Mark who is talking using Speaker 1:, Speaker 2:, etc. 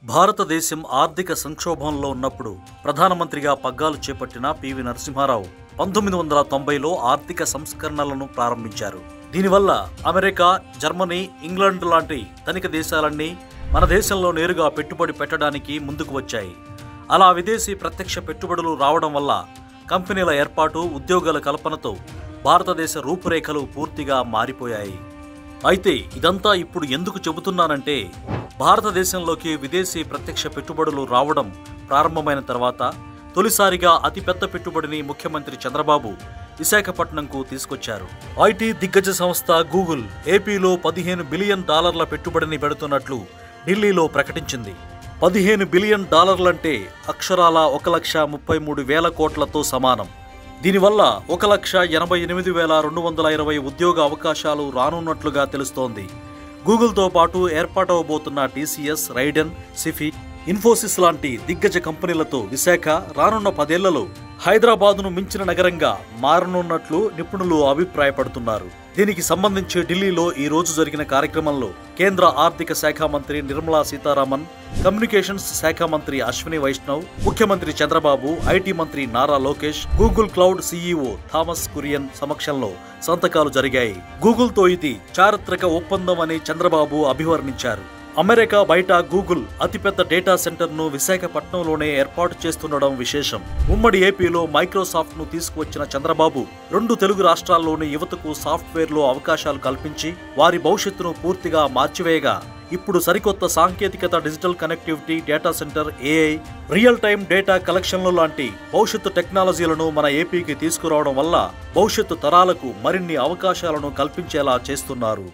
Speaker 1: భారతదేశం ఆర్థిక సంక్షోభంలో ఉన్నప్పుడు ప్రధానమంత్రిగా పగ్గాలు చేపట్టిన పివి నరసింహారావు 1990లో ఆర్థిక సంస్కరణలను ప్రారంభించారు. దీనివల్ల అమెరికా, జర్మనీ, ఇంగ్లాండ్ లాంటి ధనిక దేశాలన్నీ మన దేశంలో నేరుగా పెట్టుబడి పెట్టడానికి ముందుకు వచ్చాయి. అలా విదేశీ ప్రత్యక్ష పెట్టుబడులు రావడం వల్ల కంపెనీల ఏర్పాటు, ఉద్యోగాల కల్పనతో భారతదేశ రూపురేఖలు పూర్తిగా మారిపోయాయి. అయితే ఇదంతా ఇప్పుడు ఎందుకు చెబుతున్నానంటే, భారతదేశంలోకి విదేశీ ప్రత్యక్ష పెట్టుబడులు రావడం ప్రారంభమైన తర్వాత తొలిసారిగా అతిపెద్ద పెట్టుబడిని ముఖ్యమంత్రి చంద్రబాబు విశాఖపట్నంకు తీసుకొచ్చారు. ఐటీ దిగ్గజ సంస్థ గూగుల్ ఏపీలో $15 బిలియన్ పెట్టుబడిని పెడుతున్నట్లు ఢిల్లీలో ప్రకటించింది. $15 బిలియన్ అంటే అక్షరాల 1,33,000 కోట్లతో సమానం. దీనివల్ల 1,88,220 ఉద్యోగ అవకాశాలు రానున్నట్లుగా తెలుస్తోంది. గూగుల్తో పాటు ఏర్పాటవబోతున్న టీసీఎస్, రైడెన్, సిఫీ, ఇన్ఫోసిస్ లాంటి దిగ్గజ కంపెనీలతో విశాఖ రానున్న 10 ఏళ్లలో హైదరాబాద్ను మించిన నగరంగా మారనున్నట్లు నిపుణులు అభిప్రాయపడుతున్నారు. దీనికి సంబంధించి ఢిల్లీలో ఈ రోజు జరిగిన కార్యక్రమంలో కేంద్ర ఆర్థిక శాఖ మంత్రి నిర్మలా సీతారామన్, కమ్యూనికేషన్స్ శాఖ మంత్రి అశ్విని వైష్ణవ్, ముఖ్యమంత్రి చంద్రబాబు, ఐటీ మంత్రి Nara Lokesh, Google cloud CEO Thomas Kurian సమక్షంలో సంతకాలు జరిగాయి. గూగుల్తో ఇది చారిత్రక ఒప్పందం అని చంద్రబాబు అభివర్ణించారు. అమెరికా బయట గూగుల్ అతిపెద్ద డేటా సెంటర్ను విశాఖపట్నంలోనే ఏర్పాటు చేస్తుండడం విశేషం. ఉమ్మడి ఏపీలో మైక్రోసాఫ్ట్ను తీసుకువచ్చిన చంద్రబాబు 2 తెలుగు రాష్ట్రాల్లోని యువతకు సాఫ్ట్వేర్లో అవకాశాలు కల్పించి వారి భవిష్యత్తును పూర్తిగా మార్చివేయగా, ఇప్పుడు సరికొత్త సాంకేతికత, digital connectivity, data centre, AI, real time data కలెక్షన్లు లాంటి భవిష్యత్తు టెక్నాలజీలను మన ఏపీకి తీసుకురావడం వల్ల భవిష్యత్తు తరాలకు మరిన్ని అవకాశాలను కల్పించేలా చేస్తున్నారు.